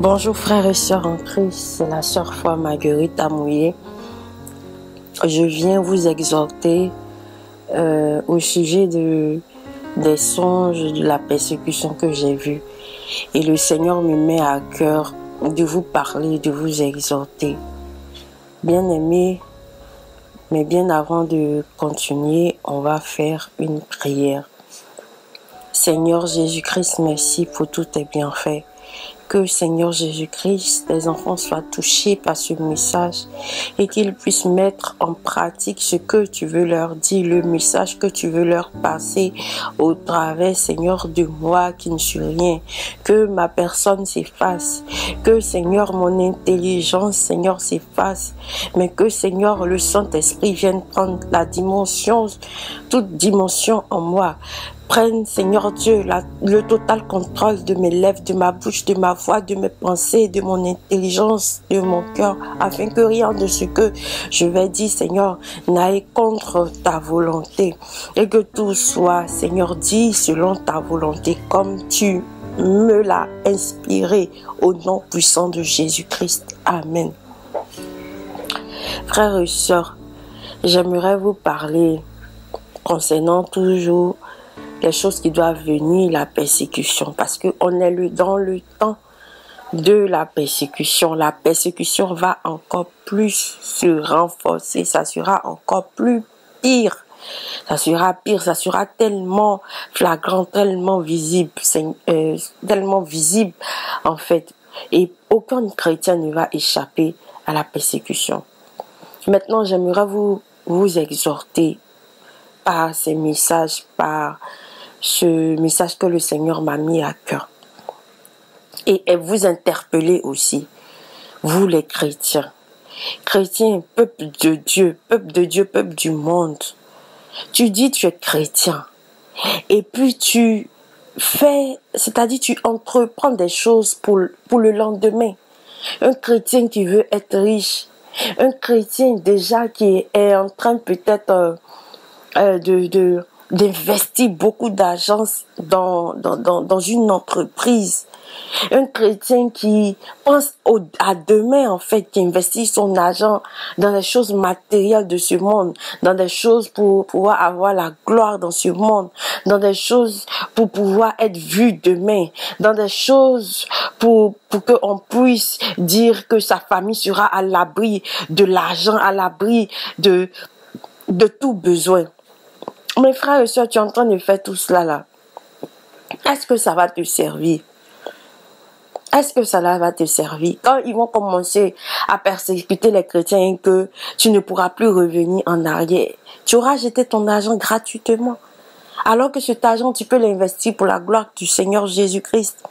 Bonjour frères et sœurs en Christ, c'est la sœur foi Marguerite Amouillé. Je viens vous exhorter au sujet des songes de la persécution que j'ai vue. Et le Seigneur me met à cœur de vous parler, de vous exhorter. Bien-aimés, mais bien avant de continuer, on va faire une prière. Seigneur Jésus-Christ, merci pour tous tes bienfaits. Que Seigneur Jésus-Christ, tes enfants soient touchés par ce message et qu'ils puissent mettre en pratique ce que tu veux leur dire, le message que tu veux leur passer au travers, Seigneur, de moi qui ne suis rien. Que ma personne s'efface, que Seigneur, mon intelligence, Seigneur, s'efface, mais que Seigneur, le Saint-Esprit vienne prendre la dimension, toute dimension en moi. Prenne, Seigneur Dieu, le total contrôle de mes lèvres, de ma bouche, de ma voix, de mes pensées, de mon intelligence, de mon cœur, afin que rien de ce que je vais dire, Seigneur, n'aille contre ta volonté. Et que tout soit, Seigneur, dit selon ta volonté, comme tu me l'as inspiré, au nom puissant de Jésus-Christ. Amen. Frères et sœurs, j'aimerais vous parler concernant toujours les choses qui doivent venir, la persécution, parce qu'on est dans le temps de la persécution. La persécution va encore plus se renforcer, ça sera encore plus pire. Ça sera pire, ça sera tellement flagrant, tellement visible, en fait. Et aucun chrétien ne va échapper à la persécution. Maintenant, j'aimerais vous exhorter par ces messages, par ce message que le Seigneur m'a mis à cœur. Et vous interpeller aussi, vous les chrétiens. Chrétiens, peuple de Dieu, peuple du monde. Tu dis tu es chrétien. Et puis tu fais, c'est-à-dire tu entreprends des choses pour le lendemain. Un chrétien qui veut être riche. Un chrétien déjà qui est en train peut-être d'investir beaucoup d'argent dans une entreprise. Un chrétien qui pense à demain, en fait, qui investit son argent dans les choses matérielles de ce monde, dans des choses pour pouvoir avoir la gloire dans ce monde, dans des choses pour pouvoir être vu demain, dans des choses pour qu'on puisse dire que sa famille sera à l'abri de l'argent, à l'abri de tout besoin. Mes frères et sœurs, tu es en train de faire tout cela là. Est-ce que ça va te servir? Est-ce que cela va te servir? Quand ils vont commencer à persécuter les chrétiens et que tu ne pourras plus revenir en arrière, tu auras jeté ton argent gratuitement. Alors que cet argent, tu peux l'investir pour la gloire du Seigneur Jésus-Christ.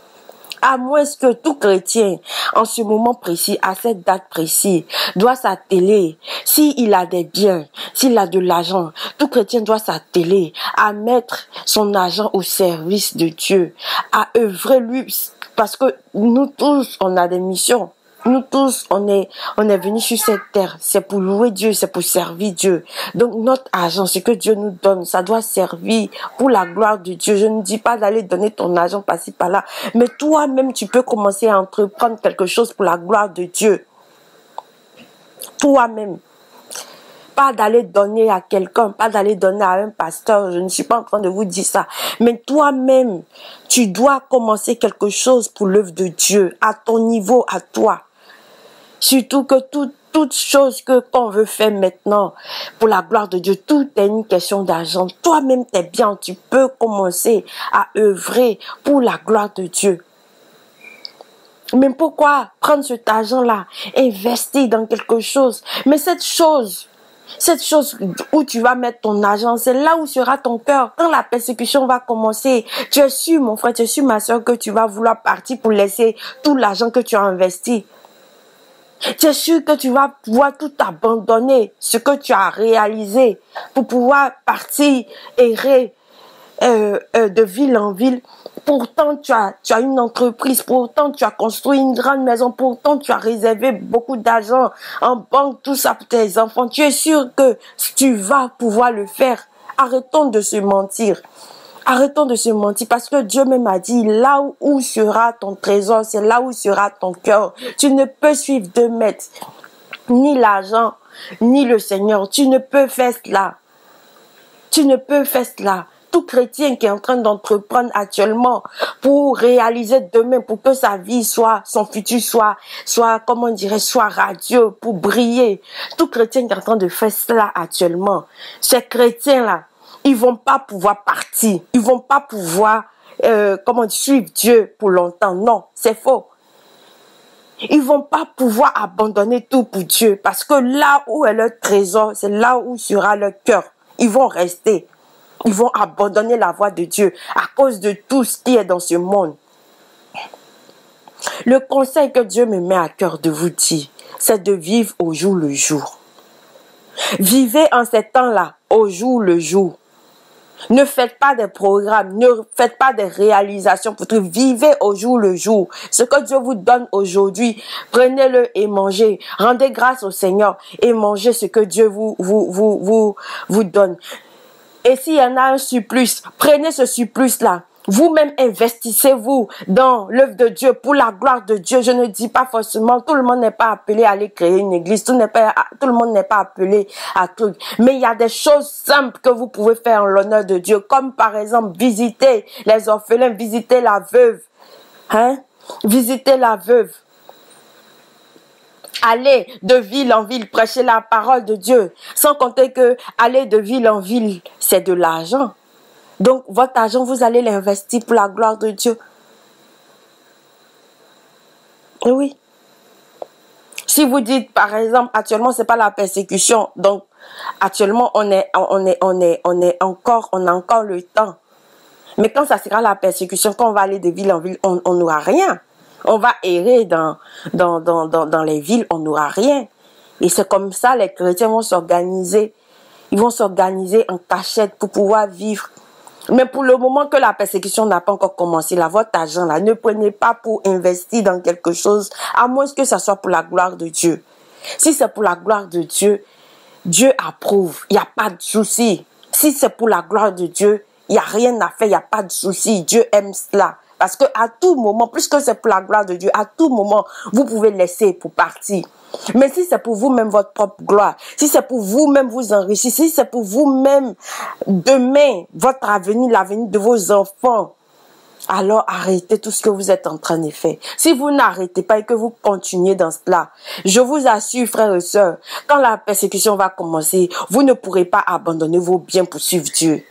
À moins que tout chrétien, en ce moment précis, à cette date précise, doit s'atteler, s'il a des biens, s'il a de l'argent, tout chrétien doit s'atteler à mettre son argent au service de Dieu, à œuvrer lui, parce que nous tous, on a des missions. Nous tous, on est venus sur cette terre. C'est pour louer Dieu, c'est pour servir Dieu. Donc notre argent, ce que Dieu nous donne, ça doit servir pour la gloire de Dieu. Je ne dis pas d'aller donner ton argent par-ci par-là, mais toi-même, tu peux commencer à entreprendre quelque chose pour la gloire de Dieu. Toi-même. Pas d'aller donner à quelqu'un, pas d'aller donner à un pasteur, je ne suis pas en train de vous dire ça. Mais toi-même, tu dois commencer quelque chose pour l'œuvre de Dieu, à ton niveau, à toi. Surtout que toute chose qu'on veut faire maintenant pour la gloire de Dieu, tout est une question d'argent. Toi-même, t'es bien, tu peux commencer à œuvrer pour la gloire de Dieu. Mais pourquoi prendre cet argent-là, investir dans quelque chose? Mais cette chose où tu vas mettre ton argent, c'est là où sera ton cœur. Quand la persécution va commencer, tu es sûr, mon frère, tu es sûr, ma soeur, que tu vas vouloir partir pour laisser tout l'argent que tu as investi. Tu es sûr que tu vas pouvoir tout abandonner, ce que tu as réalisé, pour pouvoir partir errer de ville en ville. Pourtant, tu as une entreprise, pourtant, tu as construit une grande maison, pourtant, tu as réservé beaucoup d'argent en banque, tout ça pour tes enfants. Tu es sûr que tu vas pouvoir le faire. Arrêtons de se mentir. Arrêtons de se mentir parce que Dieu même a dit, là où sera ton trésor, c'est là où sera ton cœur. Tu ne peux suivre 2 mètres, ni l'argent, ni le Seigneur. Tu ne peux faire cela. Tu ne peux faire cela. Tout chrétien qui est en train d'entreprendre actuellement pour réaliser demain, pour que sa vie soit, son futur soit, comment on dirait, soit radieux, pour briller. Tout chrétien qui est en train de faire cela actuellement, ces chrétiens-là, ils vont pas pouvoir partir. Ils vont pas pouvoir, suivre Dieu pour longtemps. Non, c'est faux. Ils vont pas pouvoir abandonner tout pour Dieu parce que là où est leur trésor, c'est là où sera leur cœur. Ils vont rester. Ils vont abandonner la voie de Dieu à cause de tout ce qui est dans ce monde. Le conseil que Dieu me met à cœur de vous dire, c'est de vivre au jour le jour. Vivez en ces temps-là, au jour le jour. Ne faites pas des programmes, ne faites pas des réalisations pour tout. Vivez au jour le jour. Ce que Dieu vous donne aujourd'hui, prenez-le et mangez. Rendez grâce au Seigneur et mangez ce que Dieu vous donne. Et s'il y en a un surplus, prenez ce surplus-là. Vous-même investissez-vous dans l'œuvre de Dieu pour la gloire de Dieu. Je ne dis pas forcément, tout le monde n'est pas appelé à aller créer une église, tout le monde n'est pas appelé à tout. Mais il y a des choses simples que vous pouvez faire en l'honneur de Dieu, comme par exemple visiter les orphelins, visiter la veuve, visiter la veuve. Aller de ville en ville, prêcher la parole de Dieu. Sans compter que aller de ville en ville, c'est de l'argent. Donc, votre argent, vous allez l'investir pour la gloire de Dieu. Oui. Si vous dites, par exemple, actuellement, c'est pas la persécution. Donc, actuellement, on a encore le temps. Mais quand ça sera la persécution, quand on va aller de ville en ville, on n'aura rien. On va errer dans les villes, on n'aura rien. Et c'est comme ça, les chrétiens vont s'organiser. Ils vont s'organiser en cachette pour pouvoir vivre. Mais pour le moment que la persécution n'a pas encore commencé, là, votre argent, là, ne prenez pas pour investir dans quelque chose, à moins que ça soit pour la gloire de Dieu. Si c'est pour la gloire de Dieu, Dieu approuve. Il n'y a pas de souci. Si c'est pour la gloire de Dieu, il n'y a rien à faire, il n'y a pas de souci. Dieu aime cela. Parce que à tout moment, puisque c'est pour la gloire de Dieu, à tout moment, vous pouvez laisser pour partir. Mais si c'est pour vous-même votre propre gloire, si c'est pour vous-même vous enrichir, si c'est pour vous-même demain, votre avenir, l'avenir de vos enfants, alors arrêtez tout ce que vous êtes en train de faire. Si vous n'arrêtez pas et que vous continuez dans cela, je vous assure, frères et sœurs, quand la persécution va commencer, vous ne pourrez pas abandonner vos biens pour suivre Dieu.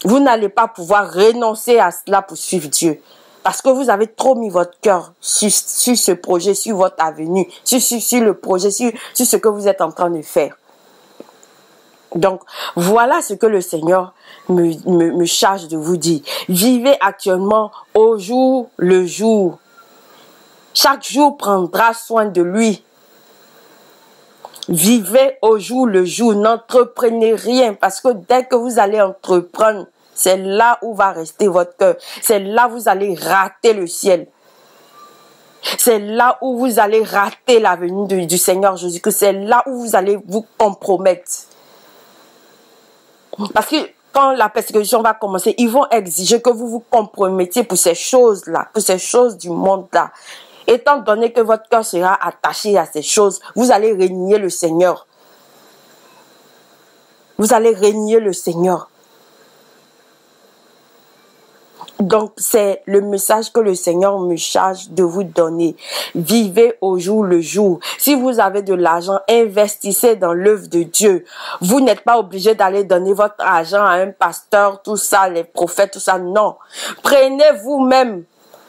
Vous n'allez pas pouvoir renoncer à cela pour suivre Dieu. Parce que vous avez trop mis votre cœur sur ce projet, sur votre avenir, sur le projet, sur ce que vous êtes en train de faire. Donc, voilà ce que le Seigneur me charge de vous dire. Vivez actuellement au jour le jour. Chaque jour prendra soin de lui. Vivez au jour le jour. N'entreprenez rien parce que dès que vous allez entreprendre, c'est là où va rester votre cœur. C'est là où vous allez rater le ciel. C'est là où vous allez rater la venue du Seigneur Jésus-Christ. C'est là où vous allez vous compromettre. Parce que quand la persécution va commencer, ils vont exiger que vous vous compromettiez pour ces choses-là, pour ces choses du monde-là. Étant donné que votre cœur sera attaché à ces choses, vous allez renier le Seigneur. Vous allez renier le Seigneur. Donc, c'est le message que le Seigneur me charge de vous donner. Vivez au jour le jour. Si vous avez de l'argent, investissez dans l'œuvre de Dieu. Vous n'êtes pas obligé d'aller donner votre argent à un pasteur, tout ça, les prophètes, tout ça. Non. Prenez vous-même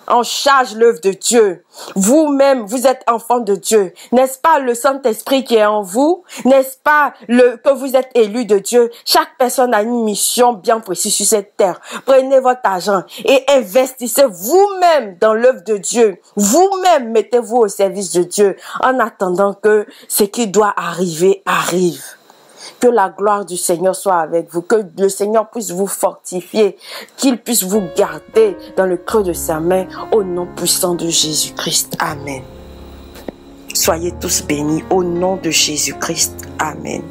en charge l'œuvre de Dieu. Vous-même, vous êtes enfant de Dieu. N'est-ce pas le Saint-Esprit qui est en vous? N'est-ce pas que vous êtes élu de Dieu? Chaque personne a une mission bien précise sur cette terre. Prenez votre argent et investissez vous-même dans l'œuvre de Dieu. Vous-même, mettez-vous au service de Dieu en attendant que ce qui doit arriver arrive. Que la gloire du Seigneur soit avec vous, que le Seigneur puisse vous fortifier, qu'il puisse vous garder dans le creux de sa main, au nom puissant de Jésus-Christ. Amen. Soyez tous bénis au nom de Jésus-Christ. Amen.